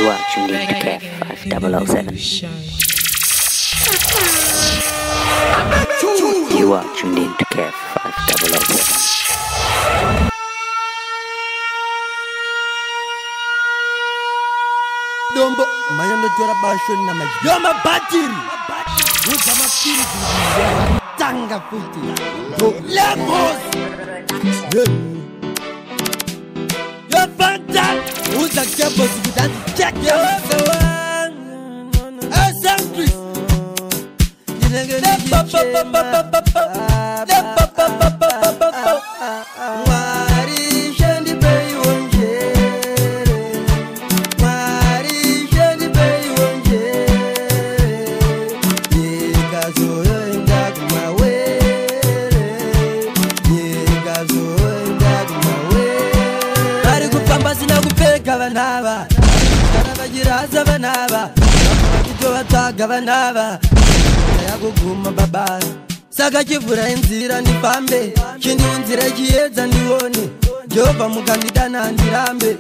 You are tuned into KEF 5007. You are tuned into KEF 5007. Dombo, mayando tora bashoni na maji. Yoma batiri. Uza mafiri kujiya. Tanga futi. Go Lagos. Yo banta. Uza kebo zikutanzi check yo. Asangri. Gavanava, Gavanava, Gavanava, Gavanava, Yaguma Baba, Sakajivura in Zira ni Pambe, Kindi Unzira Kieds and Dioni, Jova Mukandidana and Dirambe.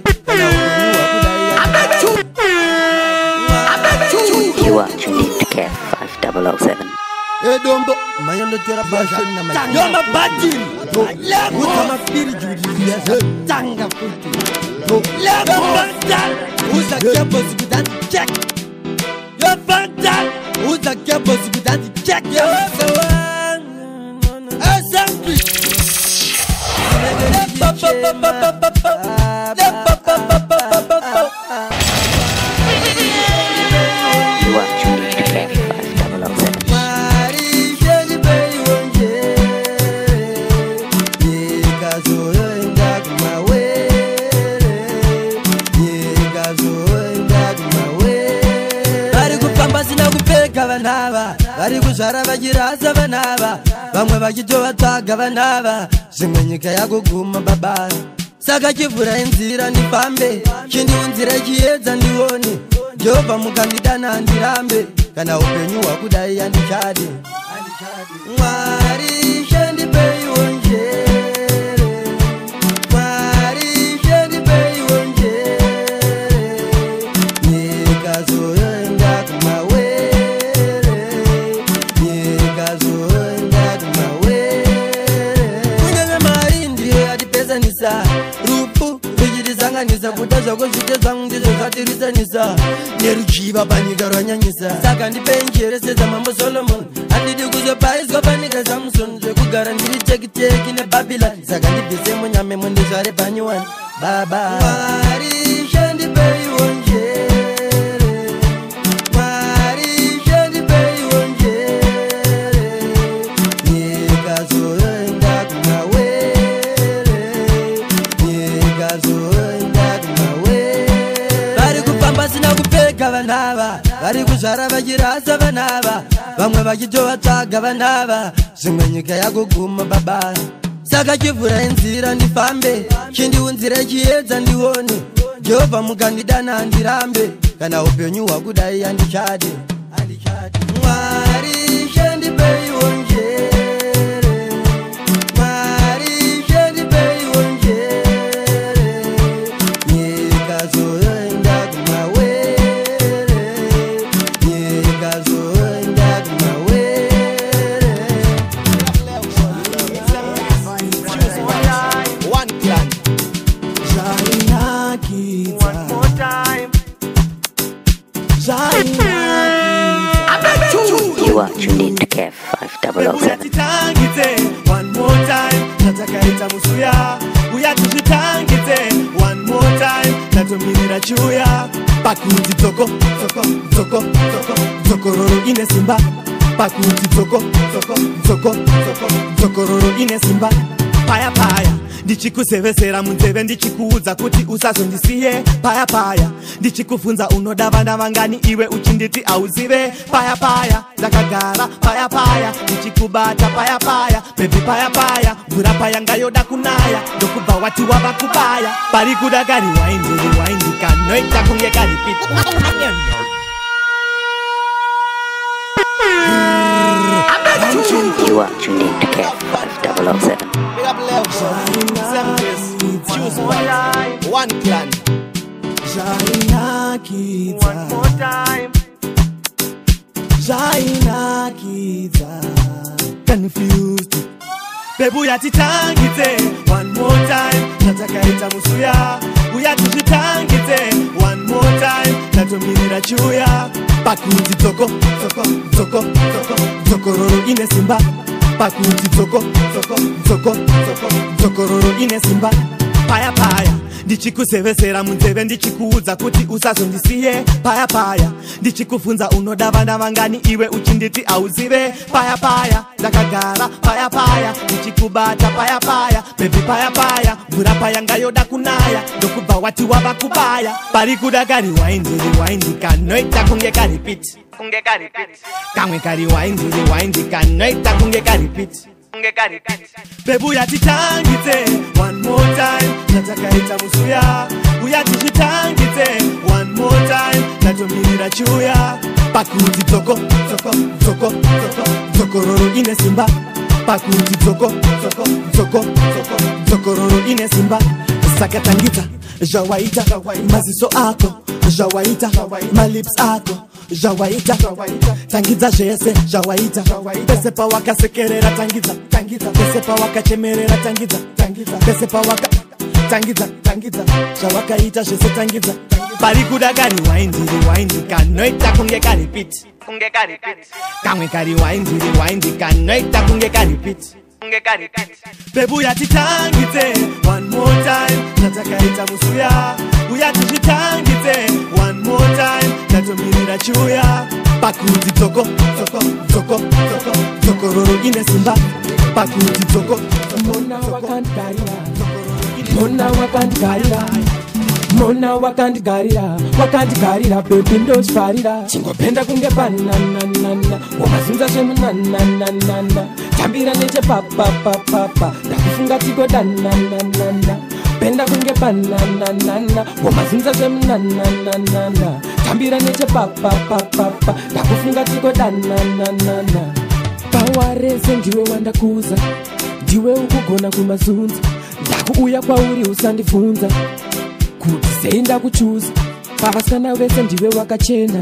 You are tuned into KEF 5007. Edombo, Mayando Terabashan, Yama Batin, Lagama Spiritu, Tanga Puti. Lagos, who's a campus with that check? Your bantan, who's a campus with that check? You are tuned into KEF 5007. Gavanava, Varigusara Vajiraza Vanava, Bamwe Vajitoa Gavanava, Zimanyika Yaguma Baba, Sakajivura in Zira ni Pambe, Kindi Unzira Kieds and Dioni, Jova Mukandidana and Dirambe, Kana open you Akudai and Chadi. Mari Shendi Bay Unje, Mari Shendi Bay Unje, Nikazo Yakuma way. Rupu, Vijizanganisa, Buddha, Zangizanisa, Neruchiva, Panigaranyisa, Sakandi Penjere, says Mamma Solomon, and the Guzo Pais, Gopanica Samson, the Guarantee take in a Babylon, Sakandi Pisemunya Memundizare Panuan, Baba, Mari, Shendi Bay, Mari, Shendi Bay, Nikazo, Gavanava, Varigusara Vajiraza Vanava, Bamwe Vajitoa Gavanava, Zimanyika Yaguma Baba, Sakajivura in Zira ni Pambe, Kindi Unzira Kieds and Dioni, Jova Mukandidana and Dirambe, Kana open you Akudai and Chadi. Mari Shendi Bay Unje, Mari Shendi Bay Unje, Nikazo. You are tuned into KEF 5007. One more time, Natakaita Musuya. We are to one more time, Natomira Chuya. Pakuti Toko, Toko, Toko, Toko, Tokororo Inesimba. Pakuti Toko, Toko, Toko, Toko, Tokororo Inesimba. Paya Paya. Ndichikusevesera munzeve ndichikuudza kuti usazondisiye paya paya ndichikufunza unodavana vangani iwe uchinditi auzive paya paya ndakagara paya paya ndichikubata paya paya bebi paya paya mvura paya ngayoda kunaya ndokubva wati wava kubaya pari kuda kari waindika noita kunge kari pita. You are tuned into KEF 5007. Choose one clan. Zvainakidza Zvainakidza Confused Bebu yatitangidze one more time Natakaita musuya Uya tizvitangidze one more time Natomirira chiuya Pakuti dzoko dzoko dzoko dzoko Dzokororo ine simba Pakuti dzoko dzoko dzoko dzoko Dzokororo ine simba Paya paya ndichikusevesera munzeve ndichikuudza kuti usazondisiye paya paya ndichikufunza unoda vana vangani iwe uchinditi auzive paya paya ndakagara paya paya ndichikubata paya paya bebi paya paya mvura paya ngayoda kunaya ndokubva wati wava kubaya pari kuda kari waindiri waindi kanoita kunge karipiti kamwe kari waindiri waindi kanoita kunge karipiti bebu yatitangidze one more time natakaita musuya uya tizvitangidze one more time natomirira chiuya pakuti dzoko dzoko dzoko dzoko dzokororo ine simba pakuti dzoko dzoko dzoko dzoko dzokororo ine simba saka tangidza zvawaita maziso ako zvawaita malips ako zvawaita tangidza zvese zvawaita pese pawakasekerera tangidza pese pawakachemerera tangidza pese pawaka tangidza zvawakaita zvese tangidza pari kuda kari waindiri waindi kanoita kunge karipiti kamwe kari waindiri waindi kanoita kunge karipiti bebu yatitangidze one more time natakaita musuya uya tizvitangidze one more time natomirira chiuya pakuti dzoko dzoko dzoko dzoko dzokororo ine simba pakuti dzoko Mona wakandigarira bebi ndozvarira chingopenda kunge bananana wamazunza zvemunananana tambira nechepapapapapa ndakufunga tiko dananana penda kunge bananana wamazunza zvemunananana tambira nechepapapapapa ndakufunga tiko dananana pawarese ndiwe wandakuza ndiwe ukugona kumazunza ndakuuya kwauri usandibvunza kuti sei ndakuchuza pavasikana vese ndiwe wakachena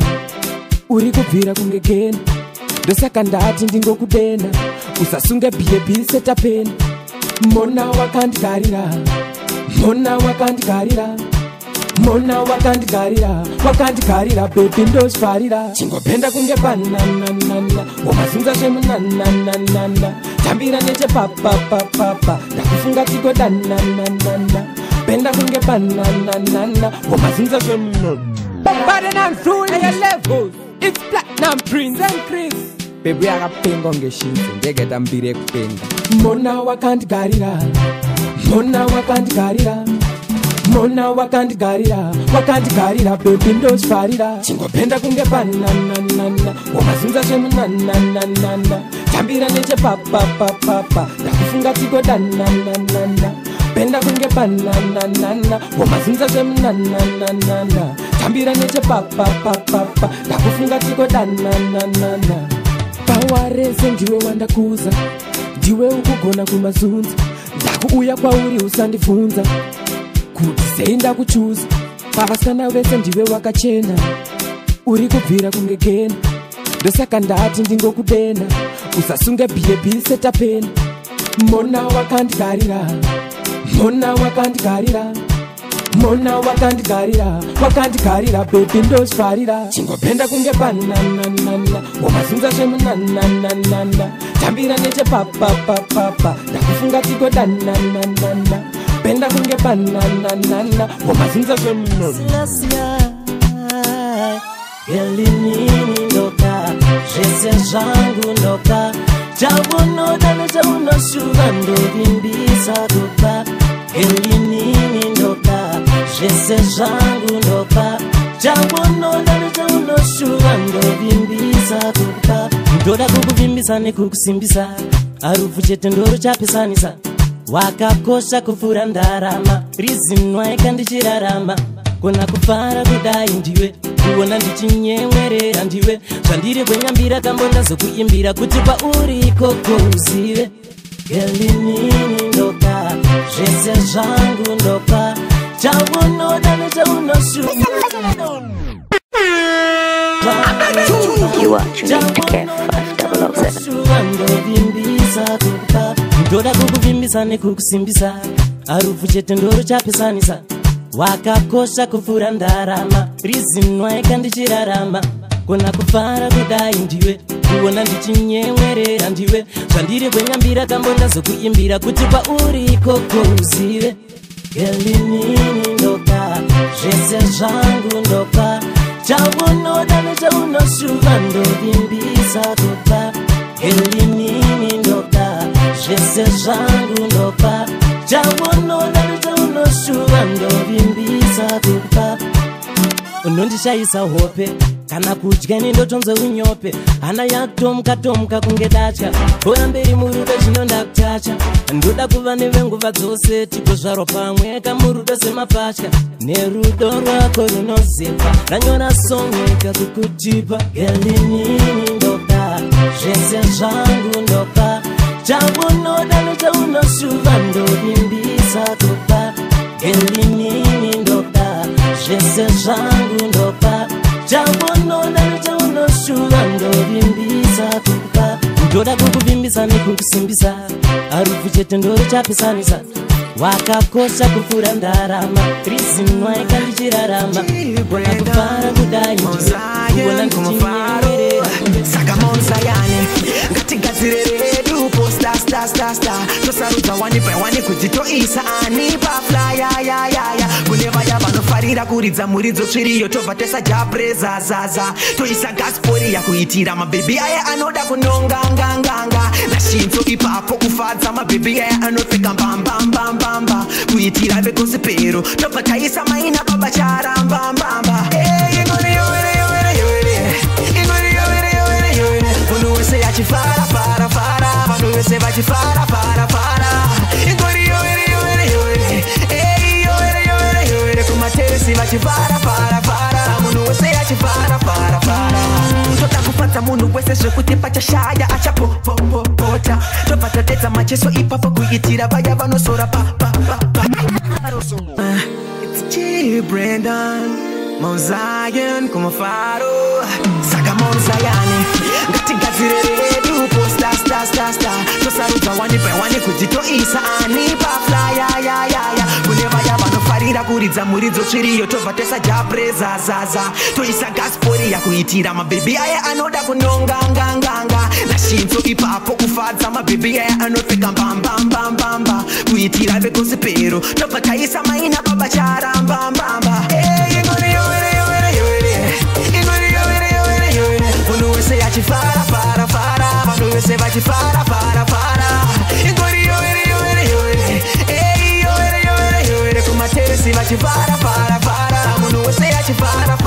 uri kubvira kunge gena ndosaka ndati ndingokudena usasunge bhiebi setapena mona wakandigarira bebi ndozvarira chingopenda kunge bananana wamazunza zvemunananana tambira nechepapapapapa ndakufunga tiko dananana penda kunge bananana wamazunza zvemunanana it's Platinum Prince and Chris bebi yakapenga ngeshinzo ndegeta mbiri ekupenga mona wakandigarira bebi ndozvarira chingopenda kunge bananana wamazunza zvemunananana tambira nechepapapapapa ndakufunga tiko dananana penda kunge bananana wamazunza zvemunananana tambira nechepapapapapa ndakufunga tiko dananana pawarese ndiwe wandakuza ndiwe ukugona kumazunza ndakuuya kwauri usandibvunza kuti sei ndakuchuza pavasikana vese ndiwe wakachena uri kubvira kunge gena ndosaka ndati ndingokudena usasunge bhiebi setapena mona wakandigarira bebi ndozvarira chingopenda kunge bananana wamazunza zvemunananana tambira nechepapapapapa ndakufunga tiko dananana penda kunge bananana wamazunza zvemunanana Elinini ndoka zvese zvangu ndoka chaunoda nechaunoshuva ndovimbisa kupa Elinini ndoka zvese zvangu ndoka chaunoda nechaunoshuva ndovimbisa kupa ndoda kukuvimbisa nekukusimbisa harufu chete ndoro chapesanisa wakakosha kupfuura ndarama rizinwa ikandichirarama kona kufara kudai ndiwe kuona ndichinyemwerera ndiwe zvandiri kwenyambira kambonda zokuimbira kuti pauri ikoko uzive Elinini ndoka zvese zvangu ndoka chaunoda nechaunoshuva You are tuned into KEF 5007. Ndoda kukuvimbisa nekukusimbisa harufu chete ndoro chapesanisa wakakosha kupfuura ndarama rizinwa ikandichirarama kona kufara kudai ndiwe kuona ndichinyemwerera ndiwe zvandiri kwenyambira kambonda zokuimbira kuti pauri ikoko uzive gelinini ndoka zvese zvangu ndoka chaunoda nechaunoshuva ndovimbisa kupa gelinini ndoka zvese zvangu ndoka chaunoda nechaunoshuva ndovimbisa kupa unondishayisa hope kana kudya nendotonze unyope hana yakutomka kunge datya boya mberi murudo zvinonda kutacha ndoda kuva nevenguva dzose tigozvarwa pamwe kamurudo semapatya nerudo rwako runozepa ranyora somweka kukutipa gelinini ndoka zvese zvangu ndoka chaunoda nechaunoshuva ndovimbisa kupa gelinini ndoka zvese zvangu ndoka chaunoda nechaunoshuva ndovimbisa kupa ndoda kukuvimbisa nekukusimbisa harufu chete ndoro chapesanisa wakakosha kupfuura ndarama rizinwa ikandichirarama kona kufara kudai ndiwe kuona ndichinyemwerera saka monzayane ngatigadzire redu posta tosarudza wani by wani kuti toisa ani paflyayayaya kune vaya vanofarira kuridza muridzo tsviriyo tobva tesajaprezazaza toisa gaspori yakuitira mabhebhi aya anoda kunonganganganga nashinzo ipapo kufadza mabhebhi aya anopfeka mbambambambamba kuitira vekosipero tobva taisa maina baba charambambamba munhu wese achifara vanhu vese vachifara ingori kumateresi vachifara munhu wese achifara toda kufadza munhu wese zvekuti pachashaya achapopota tobva tadedza macheso ipapo kuitira vaya vanosora It's G Brandon Mozayan kumafaro saka Mozayane ngatigadzire redu posta tosarudza wani by wani kuti toisa ani paflyayayaya kune vaya vanofarira kuridza muridzo tsviriyo tobva tesajaprezazaza toisa gaspori yakuitira mabhebhi aya anoda kunonganganganga nashinzo ipapo kufadza mabhebhi aya anopfeka mbambambambamba kuitira vekosipero tobva taisa maina baba charambambamba munhu wese achifara vanhu vese vachifara ingori kumateresi vachifara munhu wese achifara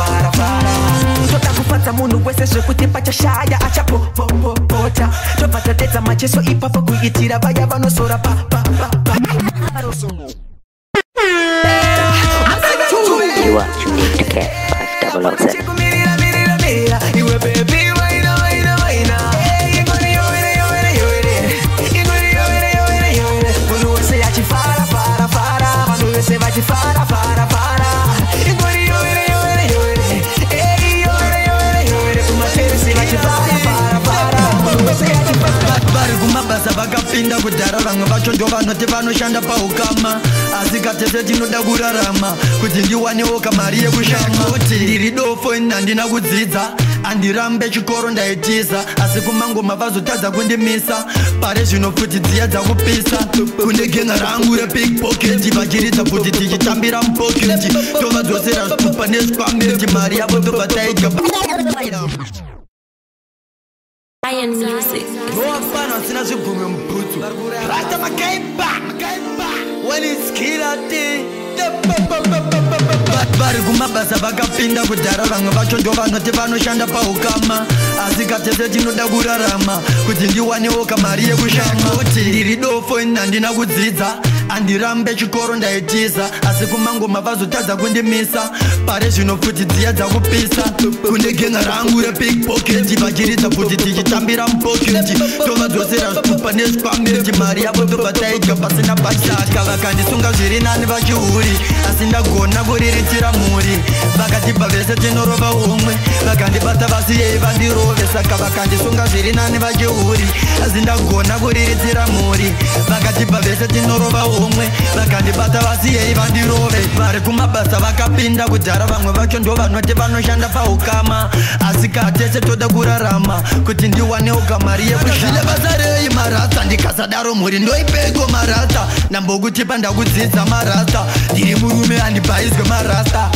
toda kufadza munhu wese zvekuti pachashaya achapopota tobva tadedza macheso ipapo kuitira vaya vanosora You are tuned into KEF 5007. iwe baby waina munhu wese achifara vanhu vese vachifara ingori kumateresi vachifara munhu wese achifara vari kumabasa vakapinda kudhara vamwe vacho ndo vanoti vanoshanda paukama asi katese tinoda kurarama kuti ndiwanewo kamari yekushama kuti ndiri dofo ini handina kudzidza handirambe chikoro ndaitiza asi kumangoma vazotadza kundimisa pare zvino futi dziya dzakupisa kune genga rangu repickpocket vachiridza kuti tichitambira mupoketi tovadzosera zvitupa nezvikwameti mari yavo tobva taidya Iron Music. Wafana wasina zvibvume mubhutsu rasta makaiba when it's killer day vari kumabasa vakapinda kudhara vamwe vacho ndo vanoti vanoshanda paukama asi katese tinoda kurarama kuti ndiwanewo kamari yekushama kuti ndiri dofo ini handina kudzidza handirambe chikoro ndaitiza asi kumangoma vazotadza kundimisa pare zvino futi dziya dzakupisa kune genga rangu repickpocket vachiridza kuti tichitambira mupoketi tovadzosera zvitupa tupa nespameji mari yavo tobva taidya pasina bashaka vakandisunga zviri nani vachiuri asi ndagona kuriritira mhuri vakatipa vese tinorova umwe vakandibata vasiyei vandirove saka vakandisunga zviri nani vachiuri asi ndagona kuriritira mhuri vakatipa vese tinorova umwe vakandibata vasiyei vandirove vari kumabasa vakapinda kudhara vamwe vacho ndo vanoti vanoshanda paukama asi katese toda kurarama kuti ndiwane ukamari yekuzvile basa rei marasta ndikasadaro mhuri ndoipeko marasta nambokutipa ndakudzidza marasta ndiri murume handibhaizwe marasta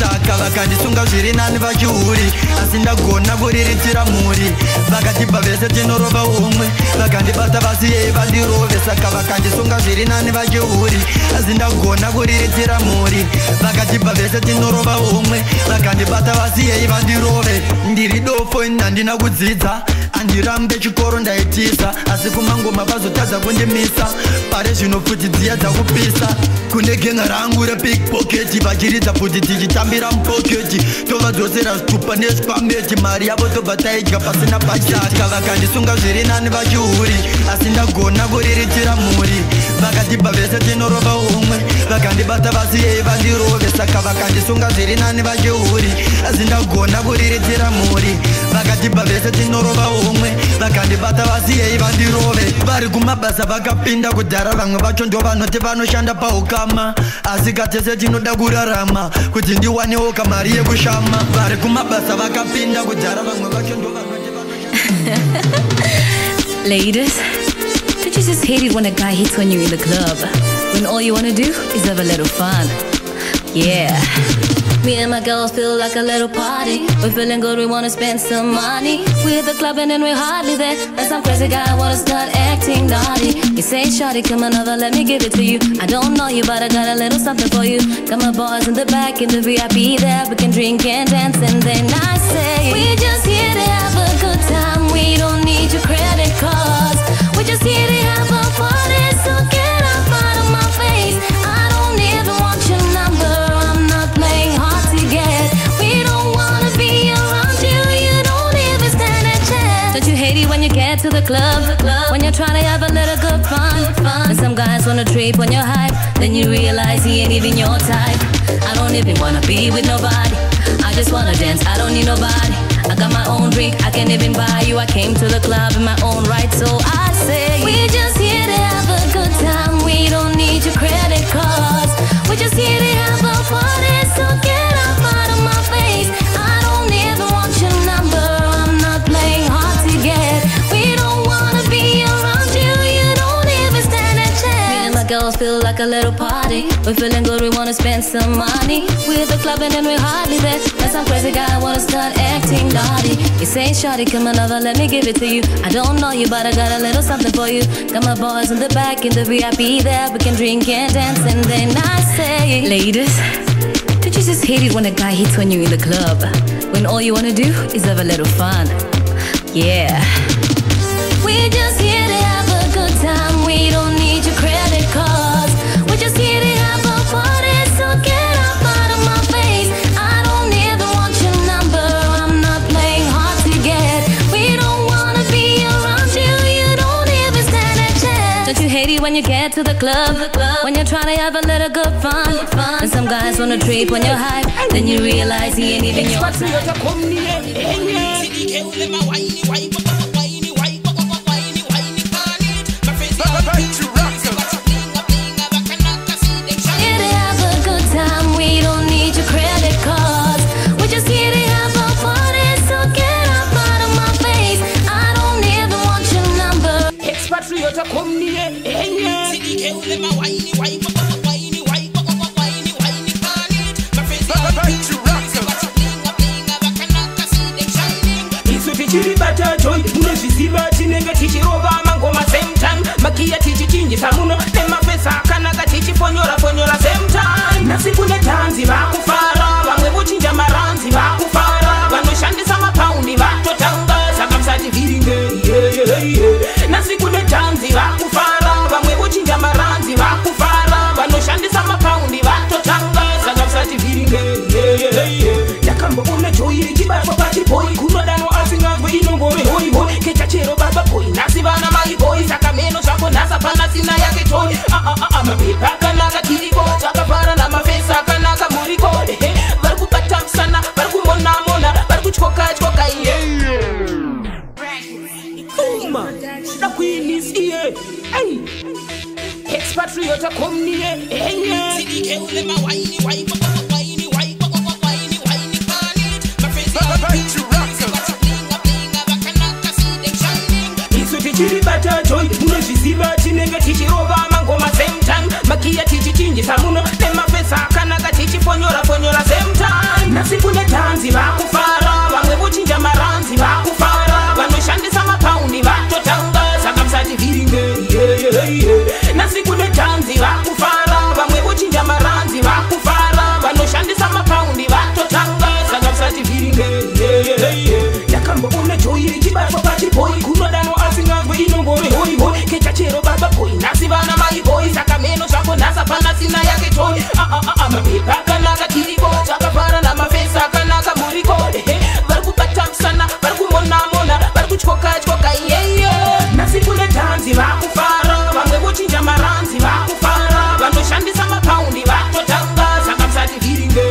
saka vakandisunga zviri nani vachiuri asi ndagona kuriritira mhuri vakatipa vese tinorova umwe vakandibata vasiyei vandirove saka vakandisunga zviri nani vachiuri asi ndagona kuriritira mhuri vakatipa vese tinorova umwe vakandibata vasiyei vandirove ndiri dofo handina kudzidza handirambe chikoro ndaitisa asi kumangoma vazotadza kundimisa pare zvino futi dziya dzakupisa kune genga rangu repikpoketi vachiridza futi tichitambira mupoketi tovadzosera zvitupa nezvipameti mari yavo tobva taidya pasina bashaka vakandisunga zviri nani vachiuri asi ndagona kuriritira mhuri vakatipa vese tinorova umwe vakandibata vasiyei vandirove saka vakandisunga zviri nani vachiuri asi ndagona kuriritira mhuri vakatipa vese tinorova umwe vakandibata vasiyei vandirove vari kumabasa vakapinda kudhara vamwe vacho ndo vanoti vanoshanda paukama asi katese tinoda kurarama kuti ndiwanewo kamari yekushama vari kumabasa vakapinda kudhara vamwe vacho ndo vanoti vanoshanda Ladies, don't you just hate it when a guy hits on you in the club when all you wanna do is have a little fun? Yeah. Me and my girls feel like a little party. We're feeling good, we wanna spend some money. We're at the club and then we're hardly there, and some crazy guy wanna start acting naughty. You say, shawty, come on over, let me give it to you. I don't know you, but I got a little something for you. Got my boys in the back in the VIP there. We can drink and dance, and then I say, we're just here to have a good time. We don't need your credit cards. We're just here to have a party, so get up out of my face. I don't even want your number. I'm not playing hard to get. We don't wanna be around you. You don't even stand a chance. Don't you hate it when you get to the club? When you're trying to have a little good fun. And some guys wanna trip on your hype, then you realize he ain't even your type. I don't even wanna be with nobody. I just wanna dance, I don't need nobody. I got my own drink, I can't even buy you. I came to the club in my own right, so I say, we're just here to have a good time. We don't need your credit cards. We're just here to have a party, so get up out of my face. I don't even want your number. I'm not playing hard to get. We don't wanna be around you. You don't even stand a chance. Me and my girls feel like a little party. We're feeling good, we wanna spend some money. We're at the club and then we're hardly there, and some crazy guy wanna start acting naughty. You say, shawty, come on over, let me give it to you. I don't know you, but I got a little something for you. Got my boys in the back in the VIP there. We can drink and dance, and then I say, ladies, don't you just hate it when a guy hits on you in the club when all you wanna do is have a little fun? Yeah. We're just here to have a good time. We don't need your credit cards. We're just here to have a party, so get up out of my face. I don't even want your number. I'm not playing hard to get. We don't wanna be around you. You don't even stand a chance. Don't you hate it when you get to the club? When you're trying to have a little good fun. And some guys wanna trip on your hype, then you realize he ain't even your type. Chiribata joy, unozviziva chinenge tichirova mangoma same time. Makia tichichinjisa muno nemapesa akanaka tichifonyora fonyora same time. Nasi kune tanzi vakufara, vamwe vochinja maranzi vakufara, vanoshandisa mapaundi vatotanga saka musati viringe. Nasi kune tanzi vakufara, vamwe vochinja maranzi vakufara, vanoshandisa mapaundi vatotanga saka musati viringe. Ndakamboona joy richibatwa pachiboi kunodano asingazwe inongove hoi hoi. Kecha chero baba boy, nasi vana mai boy. pana sina yake toy mapepa akanaka tiriko takafara namafesa akanaka muriko vari kubatamsana vari kumonamona vari kutyoka Kuma da Queen iye expatriate komnie CDK ule mawaini wai waini wai waini pani my friends tichiribata joy unozviziva chinenge tichirova mangoma same time makia tichichinjisa muno nemafesa akanaka tichifonyora same time nasi kune tanzi vakufara vamwe vochinja maranzi vakufara vanoshandisa mapaundi vatotanga saka musati viringe nasi kune tanzi vakufara vamwe vochinja maranzi vakufara vanoshandisa mapaundi vatotanga saka musati viringe yakamboona joyi richibatwa pachiboi kunodano asingazwe inongove hoihoi kechachero baba boi nasi vana mai boi saka meno zvako nhasa pana sina yake toi mapepa akanaka tiriko takafara namafesa akanaka muriko vari kubatamsana vari kumonamona vari kutyoka iyeyo nasi kune tanzi vakufara vamwe vochinja maranzi vakufara vanoshandisa mapaundi vatotanga saka musati viringe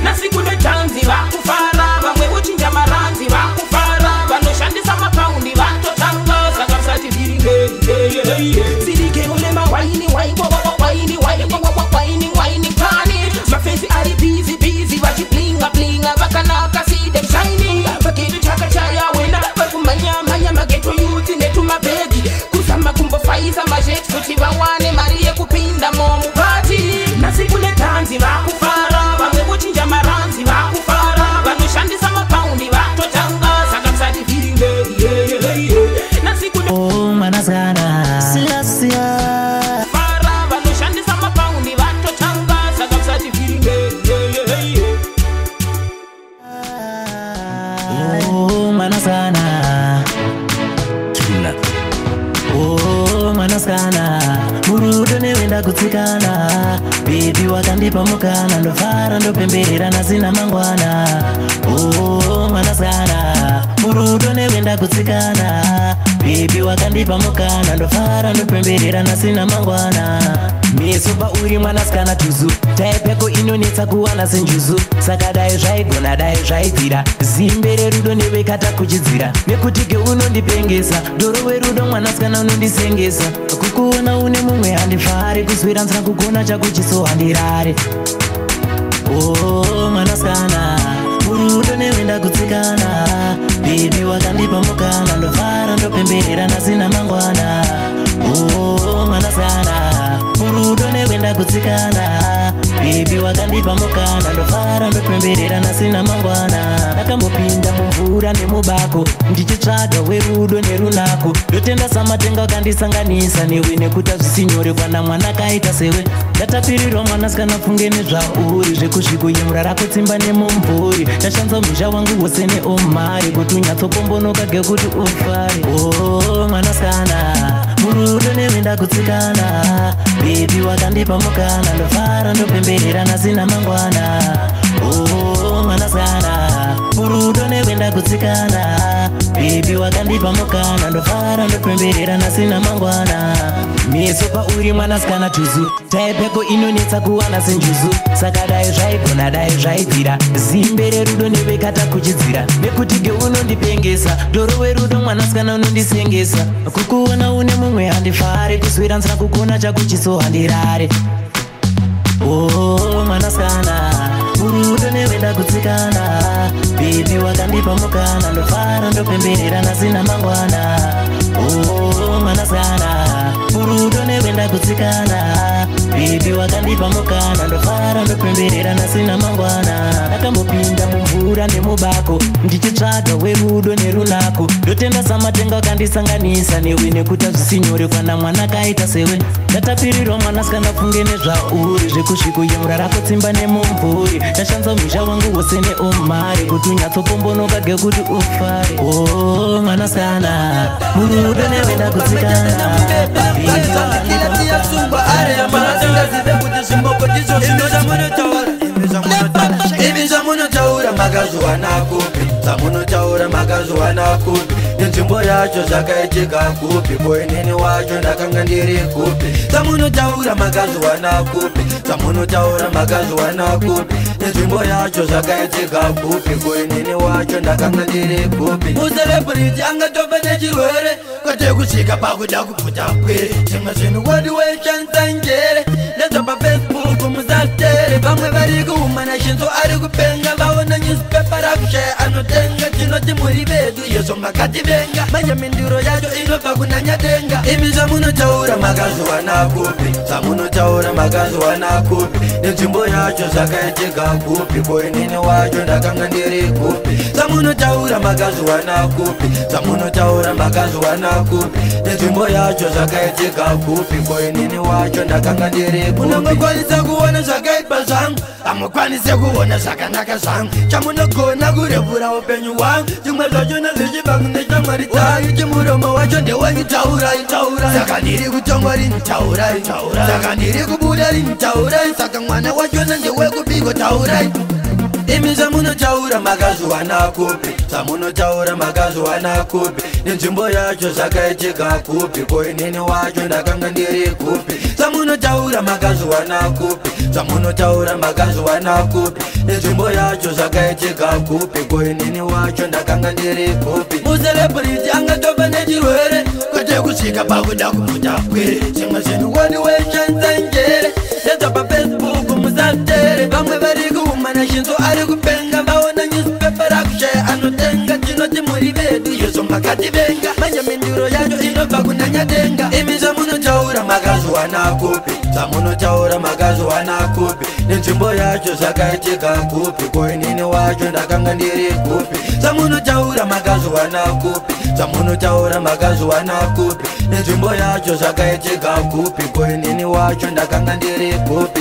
nasi kune tanzi vakufara vamwe vochinja maranzi vakufara vanoshandisa mapaundi vatotanga saka musati viringe CDK ule mawaini waini pani mafesi ari busy vachiblinga vakanaka see them shining vakedu chakachaya wena varikumanya mageto yuti netumabhegi kuzama kumbofaisa mazheti kuti vawane mari yekupinda momupati nasi kune tanzi vakufara vamwe vochinja maranzi vakufara vanoshandisa mapaundi vatotanga saka musati viringe nasi kune manasana siya fara vanoshandisa mapaundi vatotanga saka musati viringe manasana manasana murudo nevenda kutsikana bebi wakandipa mukana ndofara ndopemberera nasina mangwana manasana murudo nevenda kutsikana bebi wakandipa mukana ndofara ndopemberera nasina mangwana meso pauri mwanasikana tuzu taipeko inonetsa kuwana senjuzu saka dai zvaigona dai zvaibvira zimbe rerudo nevekata kuchidzira nekutike unondipengesa doro werudo mwanasikana unondisengesa kukuona une mumwe handifare kuzwira nsira kugona chako chiso handirare mwanasikana murudo nevenda kutsikana bebi wakandipa mukana ndofara ndopemberera nasina mangwana mwanasikana murudo nevenda kutsikana bebi wakandipa mukana ndofara ndopemberera nasina mangwana ndakambopinda mumvura nemubako ndichitsvaga werudo nerunako ndotenda samatenga wakandisanganisa newe nekuta zvisinyore kwana mwana kaita sewe ndatapirirwa mwanasikana pfunge nezvauri zvekusvikoyemura rako tsimba nemumvuri ndashandisa mhizha wangu wose neomari kuti unyatsokombonoka gekuti ufare mwanasikana murudo nevenda kutsikana bebi wakandipa mukana ndofara ndopemberera nasina mangwana mwanasikana murudo nevenda kutsikana bebi wakandipa mukana ndofara ndopemberera nasina mangwana meso pauri mwanasikana tuzu taipeko inonetsa kuwana senjuzu saka dai zvaigona dai zvaibvira zimbe rerudo nevekata kuchidzira nekutike unondipengesa doro werudo mwanasikana unondisengesa kukuona une mumwe handifare kuzwira nsira kugona chako chiso handirare mwanasikana murudo nevenda kutsikana bebi wakandipa mukana ndofara ndopemberera nasina mangwana mwanasikana murudo nevenda kutsikana bebi wakandipa mukana ndofara ndopemberera nasina mangwana ndakambopinda mumvura nemubako ndichitsvaga werudo nerunako ndotenda samatenga wakandisanganisa newe nekuta zvisinyore kwana mwana kaita sewe ndatapirirwa mwanasikana pfunge nezvauri zvekusvikoyemura rako tsimba nemumvuri ndashandisa mhizha wangu wose neomari kuti unyatsopombonoka gekuti ufare mwanasikana murudo nevenda kutsikana Ibizva munotaura makazuwana kupi zamunotaura makazuwana kupi nenzvimbo yacho zvakaitika kupi koinini wacho ndakanga ndiri kupi zamunotaura makazuwana kupi zamunotaura makazuwana kupi nenzvimbo yacho zvakaitika kupi koinini wacho ndakanga ndiri kupi muserebrity angatopa nechirwere kwete kusvika pakuda kuputa kwiri zvimwe zvinhu wodi weshandisa njere nezvapafacebook musatere vamwe vari kuumana shinzo ari kupenga vaona newspaper rakushaya anotenga tinoti muri vedu yezvo makativenga manje mindiro yacho inobva kunanyadenga imi zvamunotaura makazuwana kupi zvamunotaura makazuwana kupi nenzvimbo yacho zvakaitika kupi koinini wacho ndakanga ndiri kupi zvamunotaura makazuwana kupi zvamunotaura makazuwana kupi nenzvimbo yacho zvakaitika kupi koinini wacho ndakanga ndiri kupi unongokwanisa kuona zvakaitwa zvangu hamukwanise kuona zvakanaka zvangu chamunogona kurevhura upenyu hwangu zvimwe zvachona zvichibva kune shamwari dzangu chimuromo wacho ndewenyu taurai taurai saka ndiri kutongwa rini taurai taurai saka ndiri kubuda rini taurai saka mwana wachona ndewekubiko taurai imi zvamunotaura makazuwana kupi zvamunotaura makazuwana kupi nenzvimbo yacho zvakaitika kupi koinini wacho ndakanga ndiri kupi zvamunotaura makazuwana kupi zvamunotaura makazuwana kupi nenzvimbo yacho zvakaitika kupi koinini wacho ndakanga ndiri kupi muserebrity angatopa nechirwere kwete kusvika pakuda kuputa kwiri zvimwe zvinhu wodi weshandisa njere nezvapafacebook musatere vamwe vari kuumana shinzo ari kupenga vaona newspaper rakushaya anotenga tinoti muri vedu yezvo makativenga manje mindiro yacho inobva kunanyadenga imi zvamunotaura makazuwana kupi zvamunotaura makazuwana kupi nenzvimbo yacho zvakaitika kupi koinini wacho ndakanga ndiri kupi zvamunotaura makazuwana kupi zvamunotaura makazuwana kupi nenzvimbo yacho zvakaitika kupi koinini wacho ndakanga ndiri kupi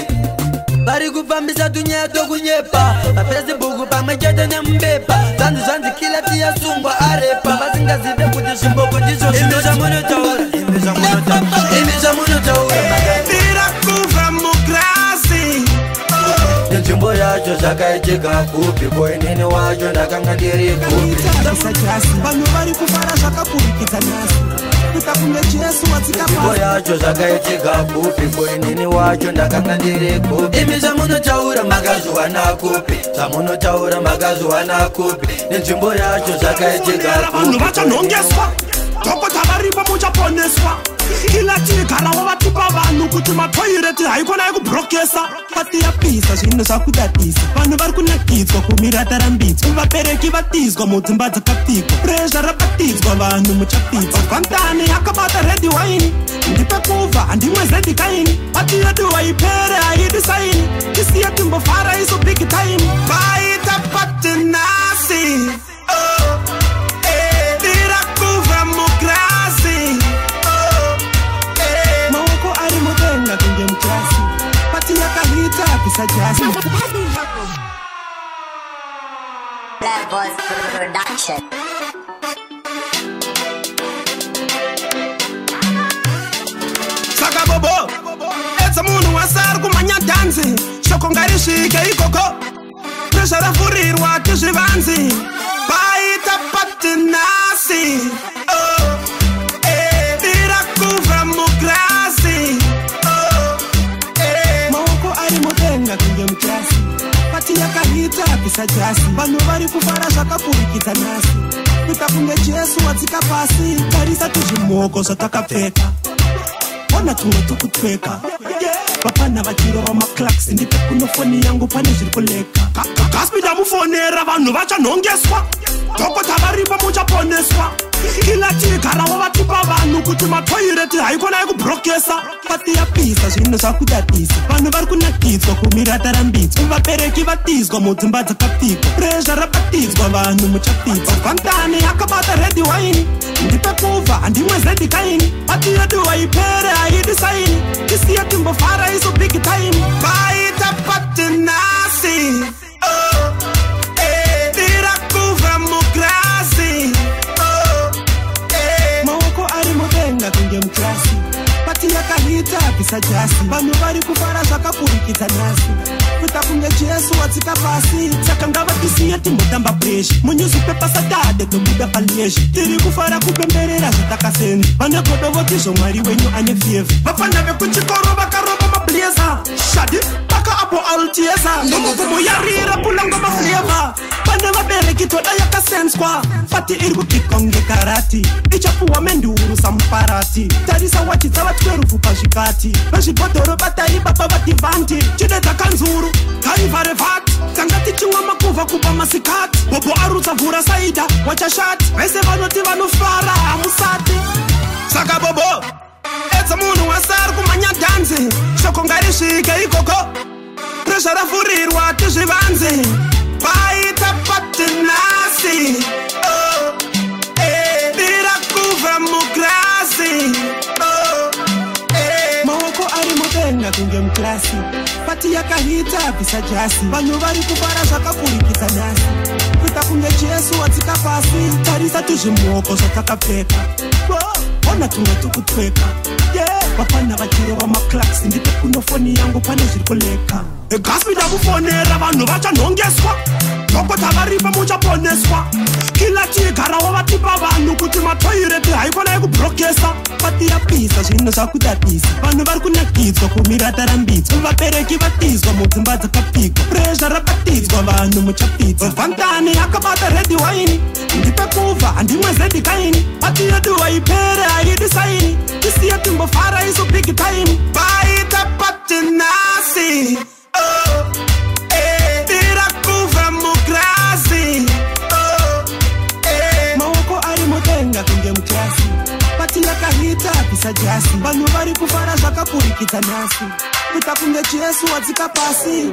vari kufambisa tunyaya tokunyepa pafacebook pamwe chete nembepa zvanzi zvanzikila tiyasungwa arepa vasingazive kuti zvimboko ndizvo imi zvamunotaura imi zvamunotaura nenzvimbo yacho zvakaitika kupi koinini wacho ndakanga ndiri kupi vanhu vari kufara zvakakurikidza nhasi kuita kunge jesu nenzvimbo yacho zvakaitika kupi koinini wacho ndakanga ndiri kupi imi zvamunotaura makazuwana kupi zvamunotaura makazuwana kupi nenzvimbo yacho zvakaitika vanhu vachanhongeswa dhokota varipo muchaponeswa kila tigarawo vatipa vanhu kuti matoireti haikona yekubrokesa patiyapisa zvinhu zvakudadisa vanhu vari kunakidzwa kumira tarambidzwa vabereki vatizwa mudzimba dzakapfigwa prezha rabatidzwa vanhu muchapfidza vantani yakabata redi waini ndipekuvha handimwe zedikaini pati yedu waipere haidi saini tisiye timbofara iso big time vaita patinasi Black Boys Production. Saka bobo, edza munhu wasari kumanya dhanzi shoko ngarisvike ikoko presha rafurirwa tizvivanzi vaita patinasi irakuvha mugrasi maoko ari mudenga kunge muchasi pati yakahita pisa jasi vanhu vari kufara zvakakurikidza nhasi kuita kunge jesu wadzika pasi tarisa tuzvimoko zvatakapfeka ona tumwe tukutweka vapana vachirova maclaks ndipe kuno foni yangu pane zviri kuleka gaspida mufonera vanhu vachanhongeswa dhokota varipo muchaponeswa kila tigarawo vatipa vanhu kuti matoireti haikona yekubrokesa patiyapisa zvinhu zvakudadisa vanhu vari kunakidzwa kumira tarambidzwa vabereki vatizwa mudzimba dzakapfigwa prezha rabatidzwa vanhu muchapfidza vantani yakabata redi waini ndipekuvha handimwe zedikaini pati yedu waipere haidi saini tisiye timbofara iso big time vaita patinasi irakuvha mugrasi maoko ari mudenga kunge muklasi pati yaka yakahita bvisa jasi vanhu vari kufara zvakapurikidza nhasi kuita kunge Jesu watsika pasi saka ngavatisiye timbotamba bresha munyuzipepa Saturday tobuda palesha tiri kufara kupemberera zvatakasenza vane godo votizvo mwari wenyu ane fevha vafana vekuchikoro vakarova mableza shadi paka apo altiesa ngomugumo yarira pulango mafleva vane vabereki toda yakasenswa fati iri kupikwa ngekarati ichapuwa menduru samuparati tarisa wachi dzavatwerufu pazvikati vezvibhodhoro batai baba vadhivanti chide dzakanzuru kaivarevhati tanga tichimwa makuvha kupa masikati bobo arutsa vhura saida wachashati vese vanoti vanofara hamusati saka bobo edza munhu wasari kumhanya dhanzi shoko ngarisvike ikoko presha ravhurirwa tizvivanze paita patinasi birakuvha mugrasi maoko ari mudenga kunge muklasi pati yakahita bvisa jasi vanhu vari kufara zvakapurikidza nhasi kuita kunge Jesu watsika pasi tarisa tuzvimuoko zvatakapfeka ona tumwe tukutweka vapana vachirova maklasi ndipe kuno foni yangu pane zviri kuleka gasi ndakufonera vanhu vachanhongeswa dhokota varipa muchaponeswa kila chigarawo vatipa vanhu kuti matoireti haikona yekubrokesa pati yapisa zvinhu zvakudadisa vanhu vari kunakidzwa kumira tarambidzwa vabereki vatizwa mudzimba dzakapfigwa presha rabatidzwa vanhu muchapidza vhantani akabata redi waini ndipe kuvha handimwe zedikaini pati yedu waipere haidi saini tisiye timbofara iso big time paita patinasi birakuvha mugrasi maoko ari mudenga kunge muklasi pati yakahita bvisa jasi vanhu vari kufara zvakapurikidza nhasi kuita kunge Jesu watsika pasi